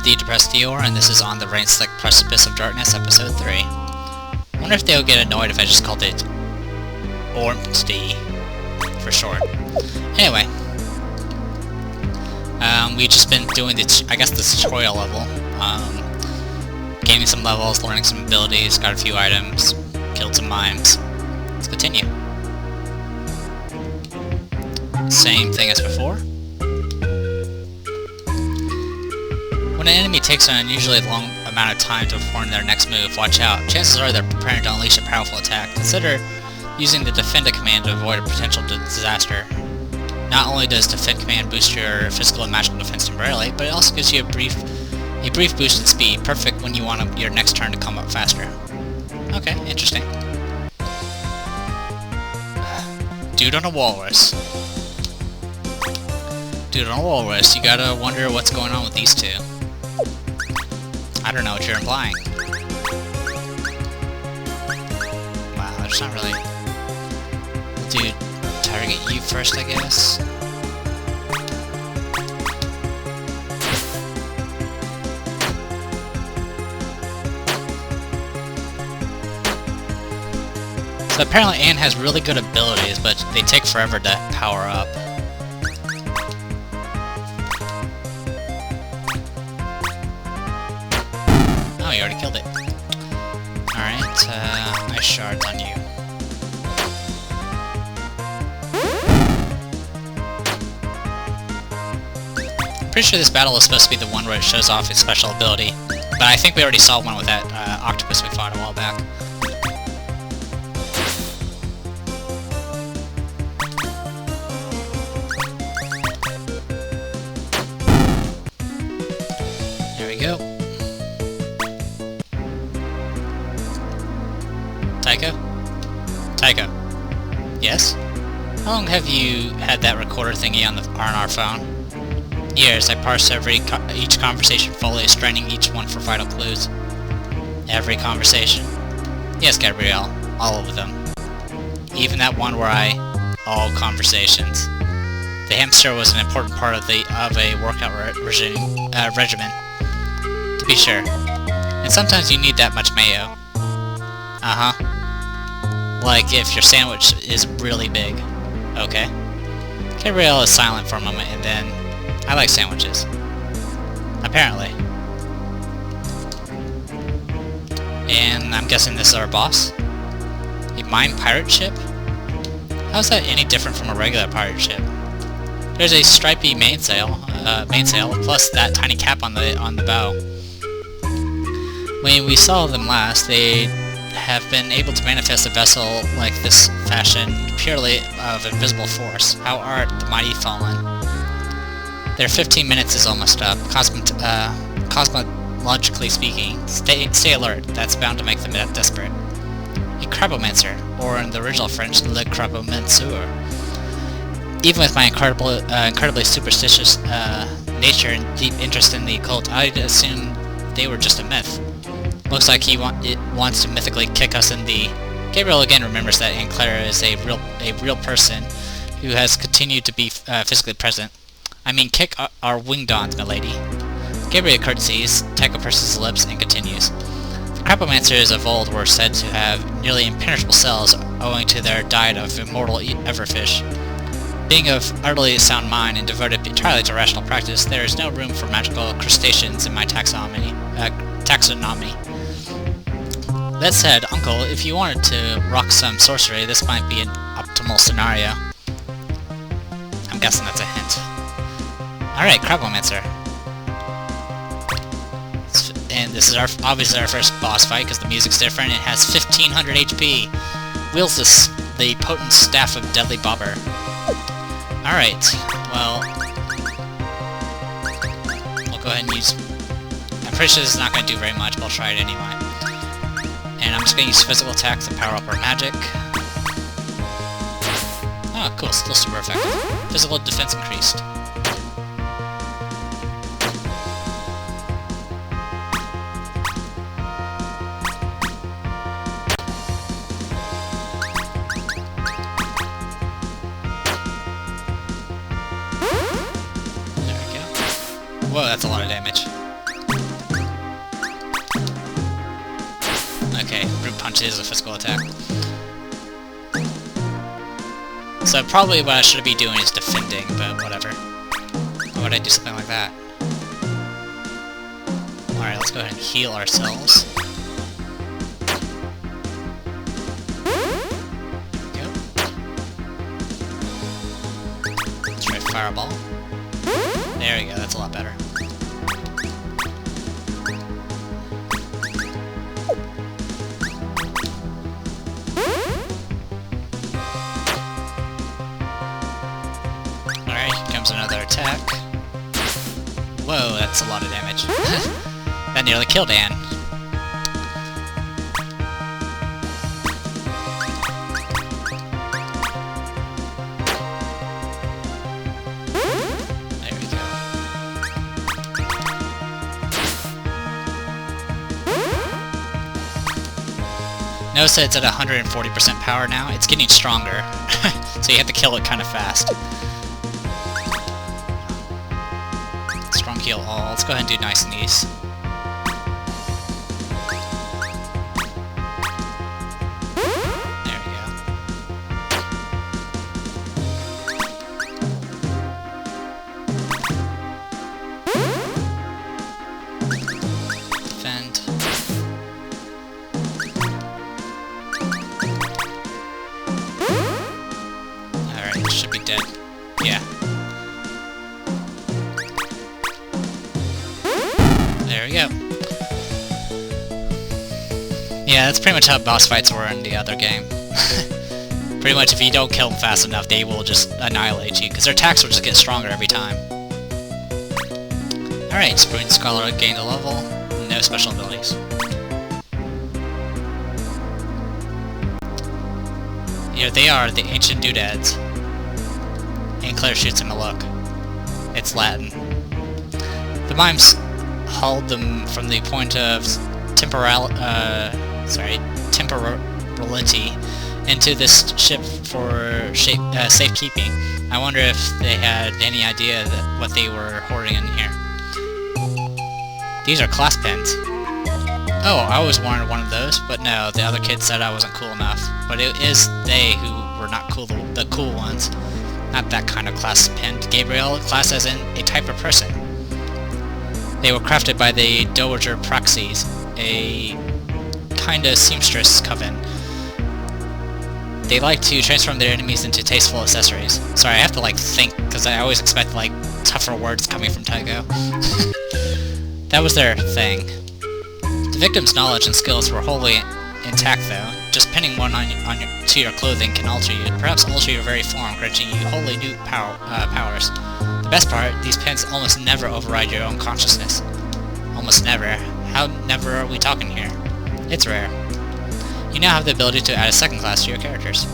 the Depressed Dior, and this is on the Rain-Slick Precipice of Darkness, Episode 3. I wonder if they'll get annoyed if I just called it ORMSD for short. Anyway, we've just been doing the, I guess, the tutorial level. Gaining some levels, learning some abilities, got a few items, killed some mimes. Let's continue. Same thing as before. When an enemy takes an unusually long amount of time to perform their next move, watch out. Chances are they're preparing to unleash a powerful attack. Consider using the Defend command to avoid a potential disaster. Not only does Defend command boost your physical and magical defense temporarily, but it also gives you a brief boost in speed, perfect when you want your next turn to come up faster. Okay, interesting. Dude on a walrus. Dude on a walrus, you gotta wonder what's going on with these two. I don't know what you're implying. Wow, there's not really... Dude, target you first, I guess? So apparently Anne has really good abilities, but they take forever to power up. Oh, you already killed it. Alright, nice shards on you. I'm pretty sure this battle is supposed to be the one where it shows off its special ability, but I think we already saw one with that octopus we fought a while back. There we go. Tycho? Yes? How long have you had that recorder thingy on our phone? Years. I parse each conversation fully, straining each one for vital clues. Every conversation? Yes, Gabrielle. All of them. Even that one where all conversations. The hamster was an important part of a workout regimen. To be sure. And sometimes you need that much mayo. Uh-huh. Like if your sandwich is really big. Okay. Gabrielle is silent for a moment, and then... I like sandwiches. Apparently. And I'm guessing this is our boss? A mine pirate ship? How's that any different from a regular pirate ship? There's a stripy mainsail, plus that tiny cap on the bow. When we saw them last, they have been able to manifest a vessel like this fashion purely of invisible force. How art the mighty fallen? Their 15 minutes is almost up. Cosmologically speaking, stay alert. That's bound to make them desperate. A crabomancer, or in the original French, le crabomanceur. Even with my incredibly superstitious nature and deep interest in the occult, I'd assume they were just a myth. Looks like it wants to mythically kick us in the... Gabriel again remembers that Aunt Clara is a real person who has continued to be physically present. I mean, kick our wing-dons, milady. Gabriel curtsies, Tycho purses his lips, and continues. The crapomancers of old were said to have nearly impenetrable cells owing to their diet of immortal everfish. Being of utterly sound mind and devoted entirely to rational practice, there is no room for magical crustaceans in my taxonomy. That said, Uncle, if you wanted to rock some sorcery, this might be an optimal scenario. I'm guessing that's a hint. Alright, Crabomancer. And this is obviously our first boss fight, because the music's different. It has 1500 HP. Wields the potent staff of Deadly Bobber. Alright, well... we'll go ahead and use... I'm pretty sure this is not going to do very much, but I'll try it anyway. And I'm just going to use physical attacks to power up our magic. Oh, cool, still super effective. Physical defense increased. Whoa, that's a lot of damage. Okay, Brute Punch is a physical attack. So probably what I should be doing is defending, but whatever. Why would I do something like that? Alright, let's go ahead and heal ourselves. There we go. Let's try Fireball. There we go, that's a lot better. Alright, here comes another attack. Whoa, that's a lot of damage. That nearly killed Anne. There we go. Notice that it's at 140% power now. It's getting stronger, so you have to kill it kind of fast. Strong heal all. Let's go ahead and do nice and easy. There we go. Defend. Alright, should be dead. Yeah. There we go. Yeah, that's pretty much how boss fights were in the other game. Pretty much if you don't kill them fast enough, they will just annihilate you, because their attacks will just get stronger every time. Alright, Spring Scholar gained a level, no special abilities. Here they are, the ancient doodads. And Claire shoots him a look. It's Latin. The mimes hauled them from the point of temporality into this ship for safekeeping. I wonder if they had any idea that what they were hoarding in here. These are class pins. Oh, I always wanted one of those, but no, the other kids said I wasn't cool enough. But it is they who were not cool, the cool ones. Not that kind of class pin. Gabriel, class as in a type of person. They were crafted by the Dowager Precipice, a kinda seamstress coven. They like to transform their enemies into tasteful accessories. Sorry, I have to like think, because I always expect like tougher words coming from Tycho. That was their thing. The victim's knowledge and skills were wholly intact though. Just pinning one to your clothing can alter you, perhaps alter your very form, granting you wholly new powers. The best part, these pins almost never override your own consciousness. Almost never. How never are we talking here? It's rare. You now have the ability to add a second class to your characters.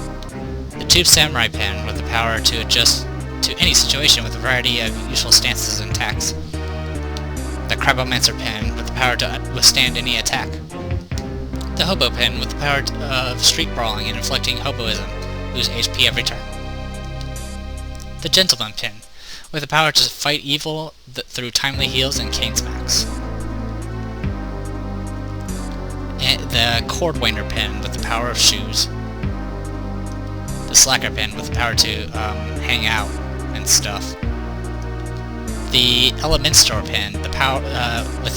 The Tube Samurai pin with the power to adjust to any situation with a variety of useful stances and attacks. The Crabomancer pin with the power to withstand any attack. The Hobo pin with the power of street brawling and inflicting hoboism, lose HP every turn. The Gentleman pin with the power to fight evil through timely heals and cane smacks. And the Cordwainer pin with the power of shoes. The Slacker pin with the power to hang out and stuff. The Elementor pin, with the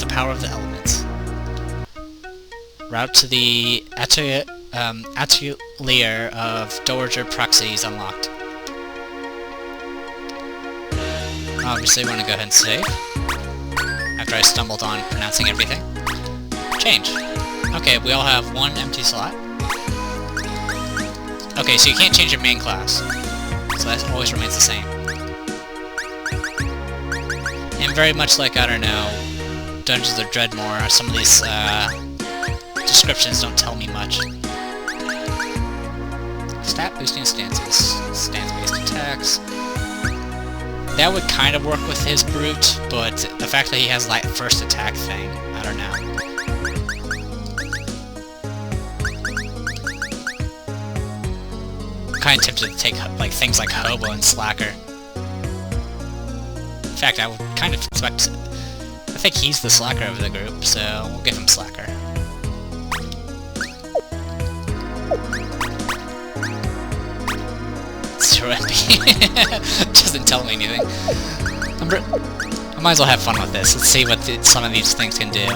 power of the elements. Route to the Atelier of Dowager Precipice unlocked. Obviously, I want to go ahead and save. After I stumbled on pronouncing everything. Change. Okay, we all have one empty slot. Okay, so you can't change your main class. So that always remains the same. And very much like, I don't know, Dungeons of Dreadmore, some of these descriptions don't tell me much. Stat boosting stances. Stance-based attacks. That would kind of work with his Brute, but the fact that he has that first attack thing, I don't know. I'm kind of tempted to take like things like Hobo and Slacker. In fact, I would kind of expect... I think he's the Slacker of the group, so we'll give him Slacker. MP. Doesn't tell me anything. I might as well have fun with this. Let's see what some of these things can do.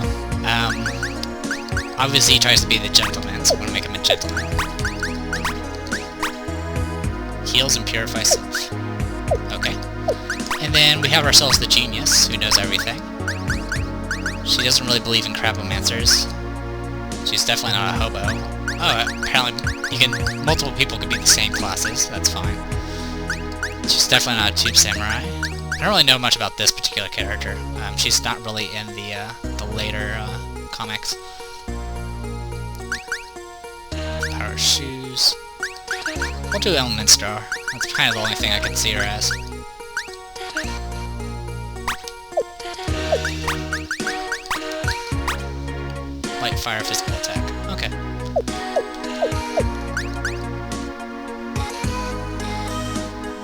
Obviously he tries to be the gentleman, so I'm gonna make him a gentleman. Heals and purifies self. Okay. And then we have ourselves the genius, who knows everything. She doesn't really believe in crabomancers. She's definitely not a hobo. Oh, apparently multiple people can be the same classes, that's fine. She's definitely not a tube samurai. I don't really know much about this particular character. She's not really in the later comics. Power shoes. We'll do Element Star. That's kind of the only thing I can see her as. Light fire physical attack. Okay.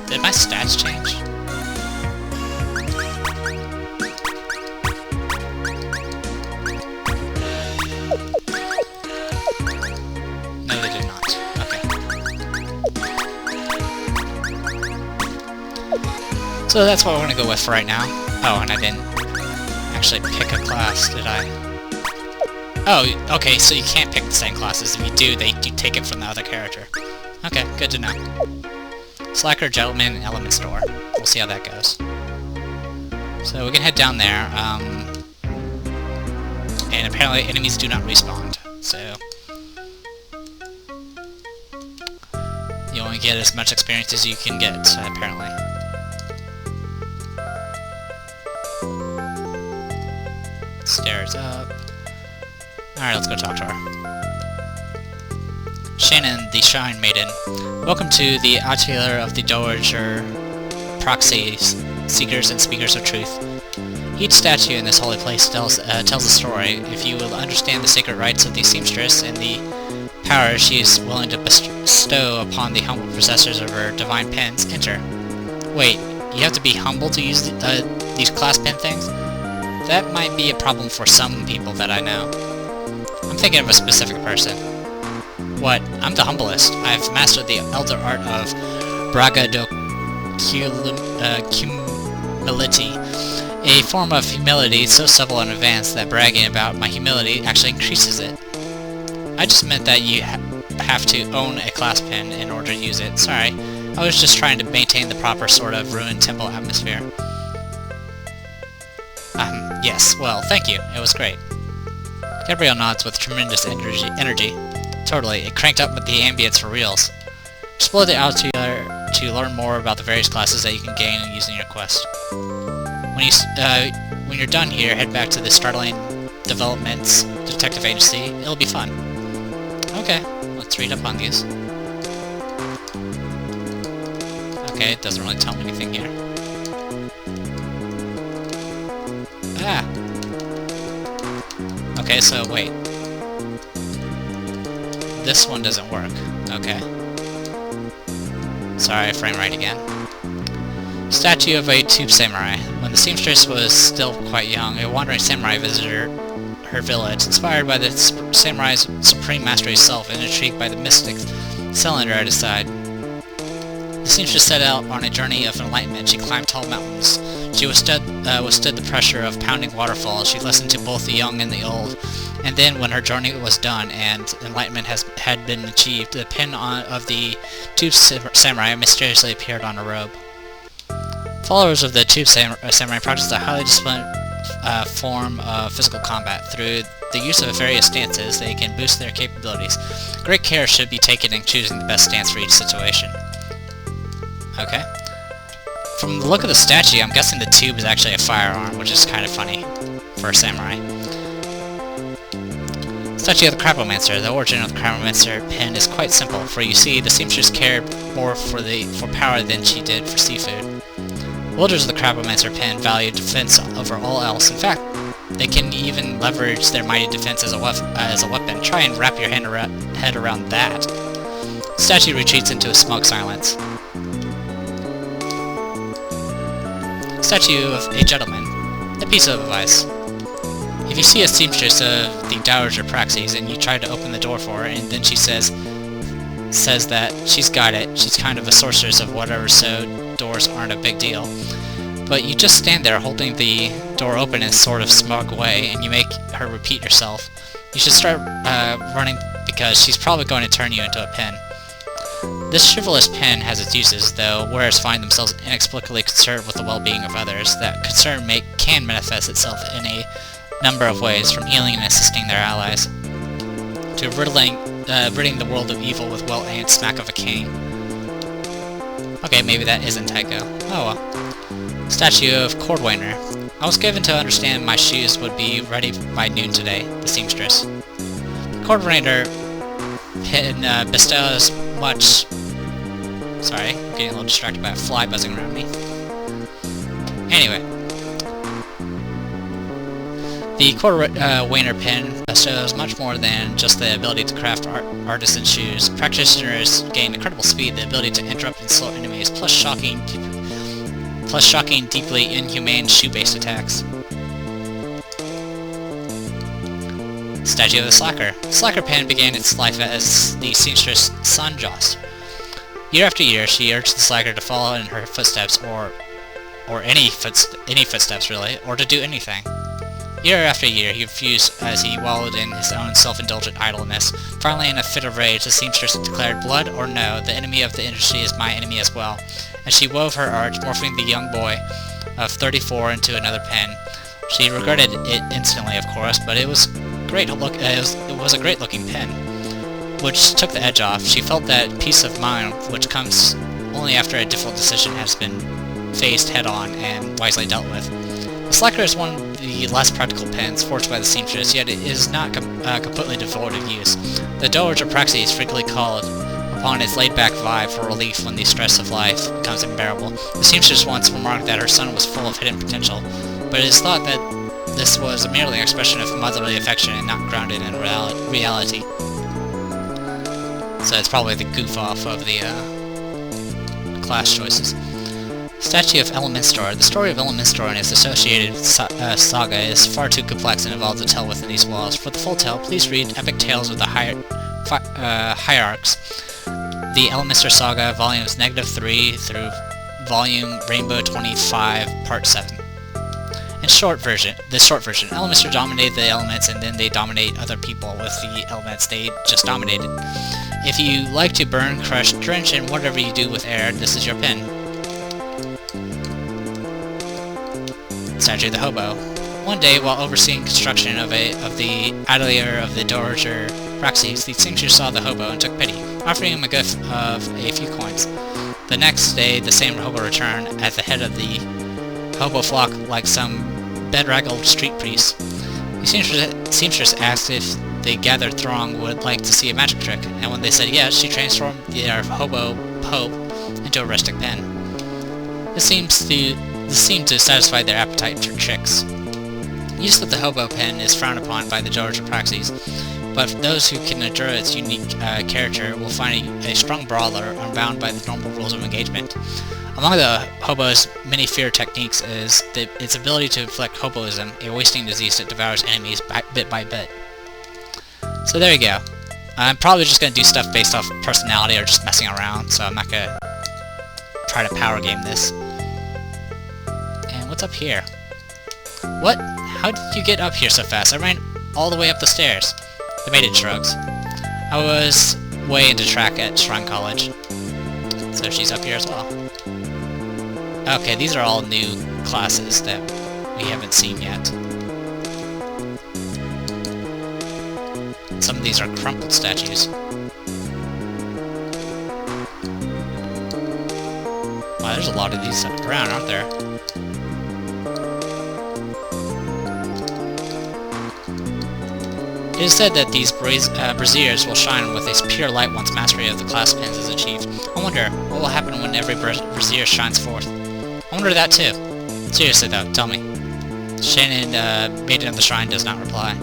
Did my stats change? No, they did not. Okay. So that's what we're gonna go with for right now. Oh, and I didn't actually pick a class, did I? Oh, okay, so you can't pick the same classes. If you do, they do take it from the other character. Okay, good to know. Slacker, Gentleman, Element Store. We'll see how that goes. So we can head down there, and apparently enemies do not respawn, so you only get as much experience as you can get, apparently. Stairs up. Alright, let's go talk to her. Shannon, the Shrine Maiden. Welcome to the Atelier of the Dowager Proxy Seekers and Speakers of Truth. Each statue in this holy place tells a story. If you will understand the sacred rites of the seamstress and the power she is willing to bestow upon the humble possessors of her divine pens, enter. Wait, you have to be humble to use these class pen things? That might be a problem for some people that I know. I'm thinking of a specific person. What? I'm the humblest. I've mastered the elder art of humility, a form of humility so subtle and advanced that bragging about my humility actually increases it. I just meant that you have to own a class pen in order to use it. Sorry, I was just trying to maintain the proper sort of ruined temple atmosphere. Yes, well, thank you. It was great. Gabrielle nods with tremendous energy. Totally, it cranked up with the ambience for reals. Explore the Altogether to learn more about the various classes that you can gain using your quest. When you're done here, head back to the Startling Developments Detective Agency. It'll be fun. Okay, let's read up on these. Okay, it doesn't really tell me anything here. Ah! Okay, so wait. This one doesn't work. Okay. Sorry, frame rate again. Statue of a tube samurai. When the seamstress was still quite young, a wandering samurai visited her village, inspired by the samurai's supreme mastery itself and intrigued by the mystic cylinder at his side. The seamstress set out on a journey of enlightenment. She climbed tall mountains. She withstood the pressure of pounding waterfalls. She listened to both the young and the old. And then, when her journey was done and enlightenment had been achieved, the pin of the tube samurai mysteriously appeared on her robe. Followers of the tube samurai practice a highly disciplined form of physical combat. Through the use of various stances, they can boost their capabilities. Great care should be taken in choosing the best stance for each situation. Okay. From the look of the statue, I'm guessing the tube is actually a firearm, which is kind of funny for a samurai. Statue of the Crabomancer. The origin of the Crabomancer pin is quite simple, for you see, the seamstress cared more for power than she did for seafood. Wielders of the Crabomancer pin value defense over all else. In fact, they can even leverage their mighty defense as a weapon. Try and wrap your head around that. The statue retreats into a smug silence. Statue of a gentleman. A piece of advice. If you see a seamstress of the Dowager Praxis and you try to open the door for her, and then she says, says that she's got it. She's kind of a sorceress of whatever, so doors aren't a big deal. But you just stand there holding the door open in a sort of smug way, and you make her repeat yourself. You should start running because she's probably going to turn you into a pin. This chivalrous pin has its uses, though wearers find themselves inexplicably concerned with the well-being of others. That concern can manifest itself in a number of ways, from healing and assisting their allies, to ridding the world of evil with well-aimed smack of a cane. Okay, maybe that isn't Tycho. Oh well. Statue of Cordwainer. I was given to understand my shoes would be ready by noon today, the seamstress. The Cordwainer pin bestows much... Sorry, I'm getting a little distracted by a fly buzzing around me. Anyway. The Cordwainer pin bestows much more than just the ability to craft artisan shoes. Practitioners gain incredible speed, the ability to interrupt and slow enemies, plus shocking, deeply inhumane shoe-based attacks. Statue of the Slacker. The Slacker pin began its life as the seamstress Sun Joss. Year after year, she urged the Slacker to follow in her footsteps, or any footsteps really, or to do anything. Year after year, he refused as he wallowed in his own self-indulgent idleness. Finally, in a fit of rage, the seamstress declared, "Blood or no, the enemy of the industry is my enemy as well." And she wove her art, morphing the young boy of 34 into another pin. She regretted it instantly, of course, but it was it was a great-looking pin, which took the edge off. She felt that peace of mind which comes only after a difficult decision has been faced head-on and wisely dealt with. The Slacker is one of the less practical pins forged by the seamstress, yet it is not completely devoid of use. The Dowager Precipice frequently called upon its laid-back vibe for relief when the stress of life becomes unbearable. The seamstress once remarked that her son was full of hidden potential, but it is thought that this was merely an expression of motherly affection and not grounded in reality. So it's probably the goof-off of the class choices. Statue of Elementor. The story of Elementor and its associated saga is far too complex and involved to tell within these walls. For the full tale, please read Epic Tales of the Hierarchs, the Elementor Saga, volumes -3 through volume Rainbow 25, part 7. The short version, Elementor dominated the elements, and then they dominate other people with the elements they just dominated. If you like to burn, crush, drench, and whatever you do with air, this is your pin. Statue of the Hobo. One day, while overseeing construction of the atelier of the Dowager Precipice, the seamstress saw the hobo and took pity, offering him a gift of a few coins. The next day, the same hobo returned at the head of the hobo flock like some bedraggled street priest. The seamstress asked if the gathered throng would like to see a magic trick, and when they said yes, she transformed their hobo pope into a rustic pen. This seemed to satisfy their appetite for tricks. Use of the hobo pen is frowned upon by the Dowager Precipice, but those who can endure its unique character will find a strong brawler unbound by the normal rules of engagement. Among the hobo's many fear techniques is its ability to inflict hoboism, a wasting disease that devours enemies bit by bit. So there you go. I'm probably just going to do stuff based off personality or just messing around, so I'm not going to try to power game this. And what's up here? What? How did you get up here so fast? I ran all the way up the stairs. The maiden shrugs. I was way into track at Shrine College. So she's up here as well. Okay, these are all new classes that we haven't seen yet. Some of these are crumpled statues. Wow, there's a lot of these around, aren't there? It is said that these braziers will shine with a pure light once mastery of the class pins is achieved. I wonder what will happen when every brazier shines forth. I wonder that too. Seriously though, tell me. Shannon, Maiden of the Shrine, does not reply.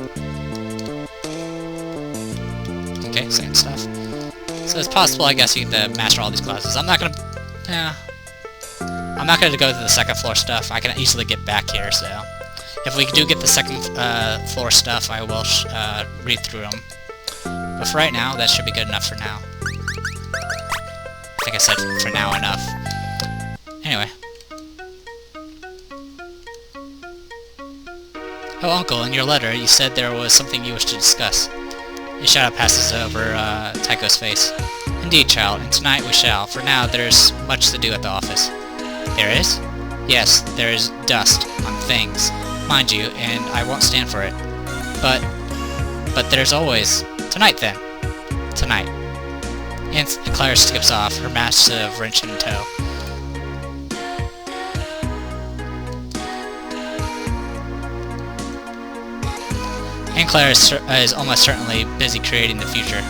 Okay, same stuff. So it's possible, I guess, you can master all these classes. I'm not gonna go to the second floor stuff. I can easily get back here, so... If we do get the second floor stuff, I will read through them. But for right now, that should be good enough for now. think I said for now enough. Anyway. Oh, Uncle, in your letter, you said there was something you wished to discuss. A shadow passes over Tycho's face. Indeed, child, and tonight we shall. For now, there's much to do at the office. There is? Yes, there is dust on things, mind you, and I won't stand for it. But there's always... Tonight, then. Tonight. And Clara skips off, her massive wrench in tow. And Clara is almost certainly busy creating the future.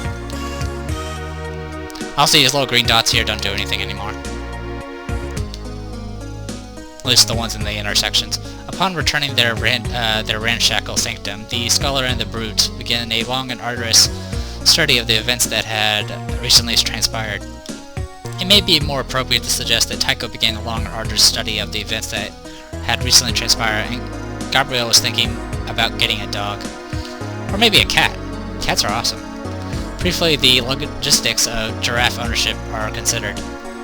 Also, these little green dots here don't do anything anymore. At least the ones in the intersections. Upon returning their ramshackle sanctum, the scholar and the brute began a long and arduous study of the events that had recently transpired. It may be more appropriate to suggest that Tycho began a long and arduous study of the events that had recently transpired, and Gabriel was thinking about getting a dog. Or maybe a cat. Cats are awesome. Briefly, the logistics of giraffe ownership are considered.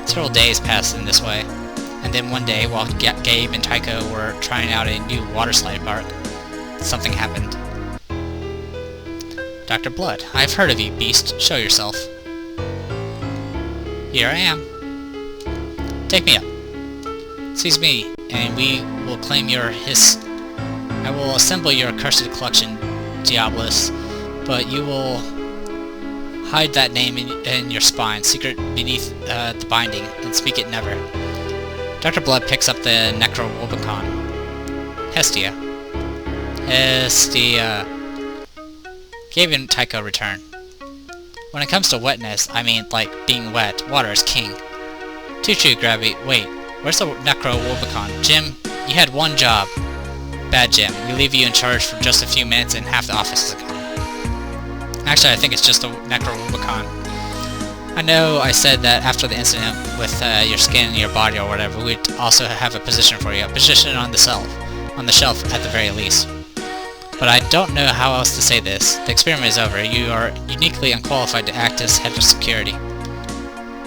Several days passed in this way, and then one day, while Gabe and Tycho were trying out a new water slide park, something happened. Dr. Blood, I've heard of you, beast. Show yourself. Here I am. Take me up. Seize me, and we will claim your hiss. I will assemble your accursed collection, Diabolus, but you will hide that name in your spine, secret beneath the binding, and speak it never. Dr. Blood picks up the Necrowobicon. Hestia. Hestia. Gabe and Tycho return. When it comes to wetness, I mean, like, being wet, water is king. Too true, Grabby. Wait, where's the Necrowobicon? Jim, you had one job. Bad, Jim. We leave you in charge for just a few minutes and half the office is gone. Actually, I think it's just a Necrowobicon. I know I said that after the incident with your skin and your body or whatever, we'd also have a position for you. A position on the shelf at the very least. But I don't know how else to say this. The experiment is over. You are uniquely unqualified to act as head of security.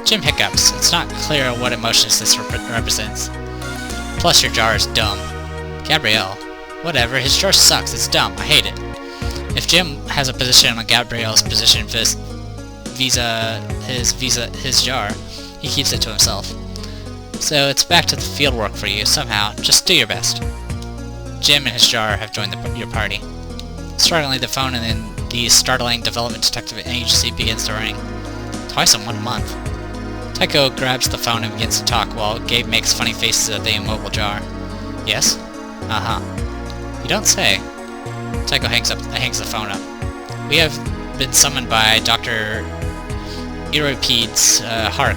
Jim hiccups. It's not clear what emotions this represents. Plus your jar is dumb. Gabrielle. Whatever, his jar sucks. It's dumb. I hate it. If Jim has a position on Gabrielle's position his jar, he keeps it to himself. So it's back to the field work for you, somehow. Just do your best. Jim and his jar have joined your party. Startlingly, the phone in the startling development detective agency begins to ring. Twice in 1 month. Tycho grabs the phone and begins to talk while Gabe makes funny faces at the immobile jar. Yes? Uh-huh. You don't say. Tycho hangs the phone up. We have been summoned by Dr. Euripides Hark.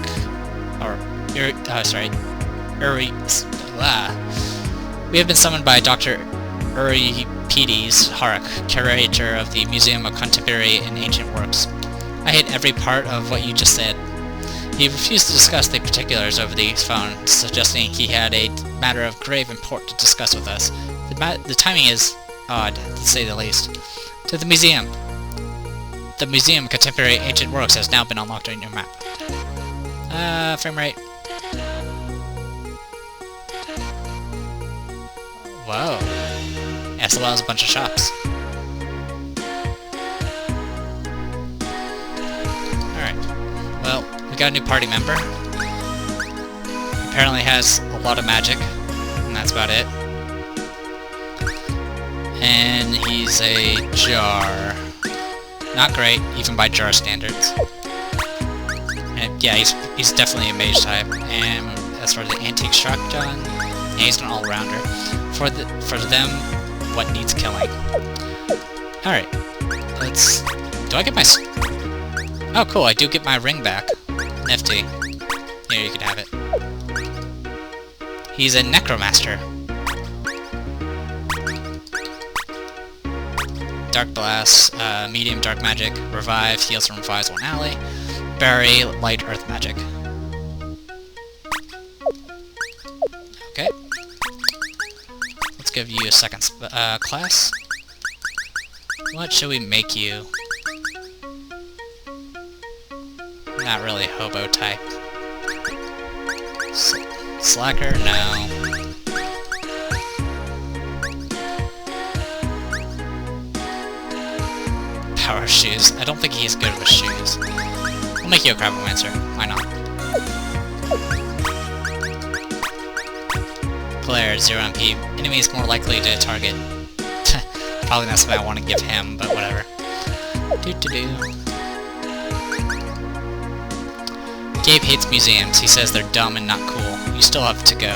We have been summoned by Dr. Euripides Hark, curator of the Museum of Contemporary and Ancient Works. I hate every part of what you just said. He refused to discuss the particulars over the phone, suggesting he had a matter of grave import to discuss with us. The timing is odd, to say the least. To the museum. The Museum of Contemporary Ancient Works has now been unlocked on your map. Frame rate. Whoa. SLL has a bunch of shops. Alright. Well, we got a new party member. Apparently has a lot of magic, and that's about it. And he's a jar. Not great, even by jar standards. And yeah, he's definitely a mage type. And as for the antique shotgun, yeah, he's an all-rounder. For them, what needs killing? Alright, let's... Do I get my... Oh cool, I do get my ring back. Nifty. Here, you can have it. He's a necromaster. Dark Blast, medium dark magic, revive, heals and revives one ally, bury, light earth magic. Okay. Let's give you a second class. What should we make you? Not really hobo type. Slacker? No. Power shoes. I don't think he's good with shoes. We'll make you a Crabomancer. Why not? Glare, 0 MP. Enemies more likely to target. Probably not something I want to give him, but whatever. Gabe hates museums. He says they're dumb and not cool. You still have to go.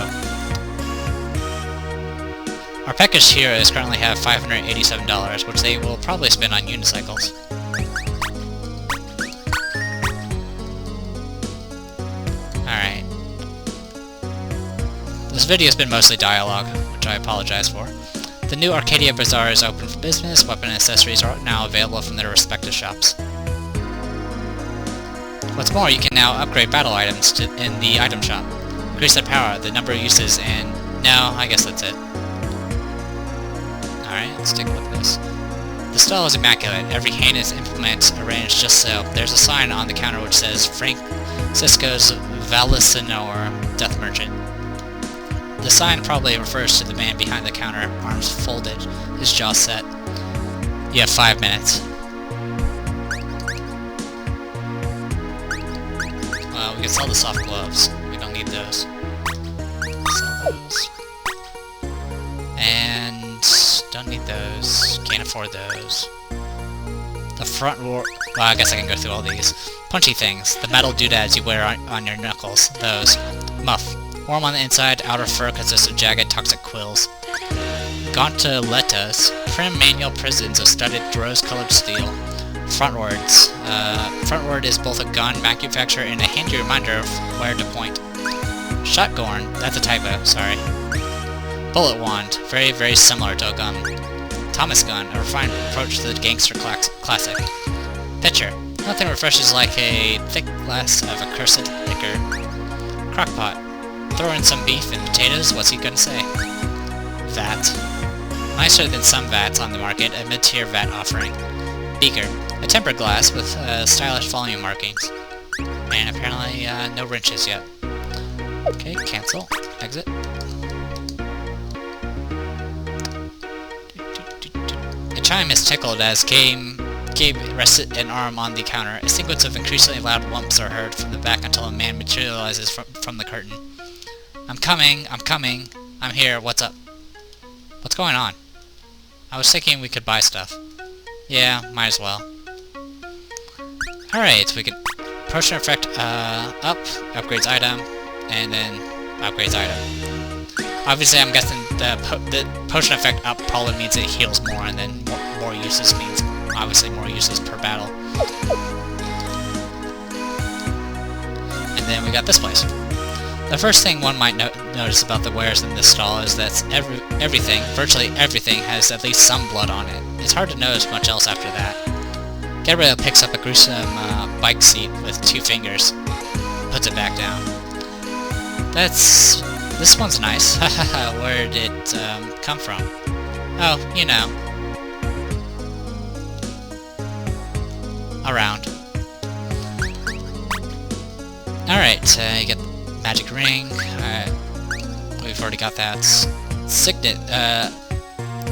Our package heroes currently have $587, which they will probably spend on unicycles. Alright. This video's been mostly dialogue, which I apologize for. The new Arcadia Bazaar is open for business. Weapon and accessories are now available from their respective shops. What's more, you can now upgrade battle items in the item shop. Increase their power, the number of uses, and... no, I guess that's it. Alright, let's take a look at this. The stall is immaculate. Every heinous implement arranged just so. There's a sign on the counter which says Francisco's Valisanor Death Merchant. The sign probably refers to the man behind the counter, arms folded, his jaw set. You have 5 minutes. Well, we can sell the soft gloves. We don't need those. Sell those. And... don't need those. Can't afford those. The front roar... well, I guess I can go through all these. Punchy things. The metal doodads you wear on your knuckles. Those. Muff. Warm on the inside, outer fur consists of jagged toxic quills. Gauntletas. Prim manual prisons of studded rose-colored steel. Frontwards. Frontward is both a gun manufacturer and a handy reminder of where to point. Shotgun. That's a typo, sorry. Bullet wand. Very, very similar to a gun. Thomas gun. A refined approach to the gangster classic. Pitcher. Nothing refreshes like a thick glass of accursed liquor. Crockpot. Throw in some beef and potatoes, what's he gonna say? Vat. Nicer than some vats on the market, a mid-tier vat offering. Beaker. A tempered glass with stylish volume markings. And apparently no wrenches yet. Okay, cancel. Exit. A chime is tickled as Gabe rested an arm on the counter. A sequence of increasingly loud whumps are heard from the back until a man materializes from the curtain. I'm coming, I'm here, what's up? What's going on? I was thinking we could buy stuff. Yeah, might as well. Alright, we can... potion effect, up, upgrades item, and then upgrades item. Obviously I'm guessing the potion effect up probably means it heals more, and then more uses means obviously more uses per battle. And then we got this place. The first thing one might notice about the wares in this stall is that everything, virtually everything, has at least some blood on it. It's hard to notice much else after that. Gabriel picks up a gruesome bike seat with 2 fingers, puts it back down. This one's nice. Where did it come from? Oh, you know. Around. Alright, you get magic ring. We've already got that. Signet, a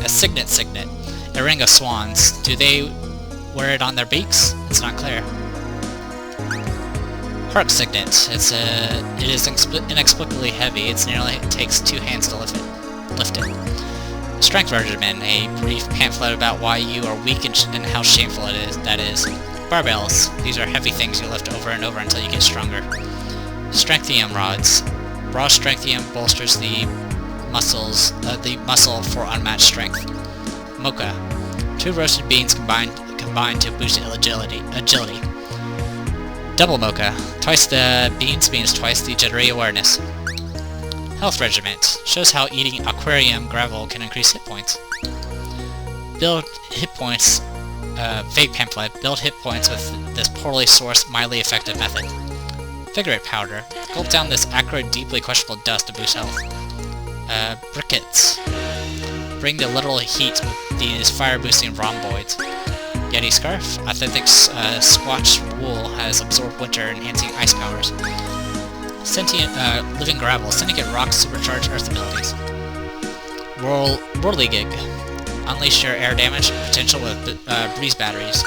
signet. A ring of swans. Do they wear it on their beaks? It's not clear. Harp signet. It is inexplicably heavy. It takes 2 hands to lift it. Strength regimen. A brief pamphlet about why you are weak and how shameful that is. Barbells. These are heavy things you lift over and over until you get stronger. Strengthium rods. Raw strengthium bolsters the muscle for unmatched strength. Mocha. 2 roasted beans combined to boost agility. Double mocha. Twice the beans means twice the jittery awareness. Health regiment. Shows how eating aquarium gravel can increase hit points. Build hit points. Vague pamphlet. Build hit points with this poorly sourced, mildly effective method. Figurate powder. Gulp down this acrid, deeply questionable dust to boost health. Briquettes. Bring the literal heat with these fire-boosting rhomboids. Yeti scarf. Athletic squatch wool has absorbed winter, enhancing ice powers. Sentient, living gravel. Syndicate rocks supercharge earth abilities. Whirligig. Unleash your air damage potential with breeze batteries.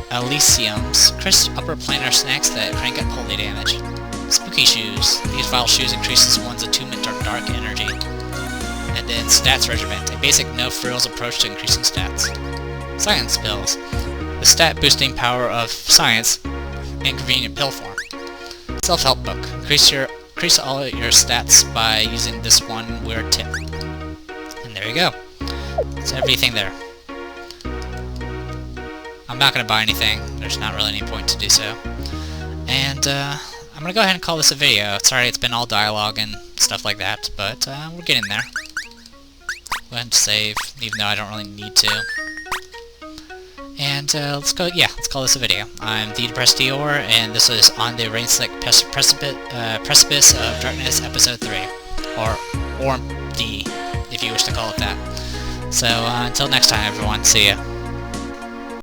Elysiums. Crisp upper planar snacks that crank up holy damage. Spooky shoes. These vile shoes increases one's attunement to dark energy. And then Stats Regiment. A basic no-frills approach to increasing stats. Science pills. The stat-boosting power of science in convenient pill form. Self-help book. Increase all your stats by using this one weird tip. And there you go. That's everything there. I'm not going to buy anything. There's not really any point to do so. And I'm going to go ahead and call this a video. Sorry it's been all dialogue and stuff like that, but we're getting there. Go ahead and save, even though I don't really need to. And let's call this a video. I'm the Depressed Dior, and this is on the Rain-Slick Precipice of Darkness Episode 3. Or D, if you wish to call it that. So, until next time everyone, see ya.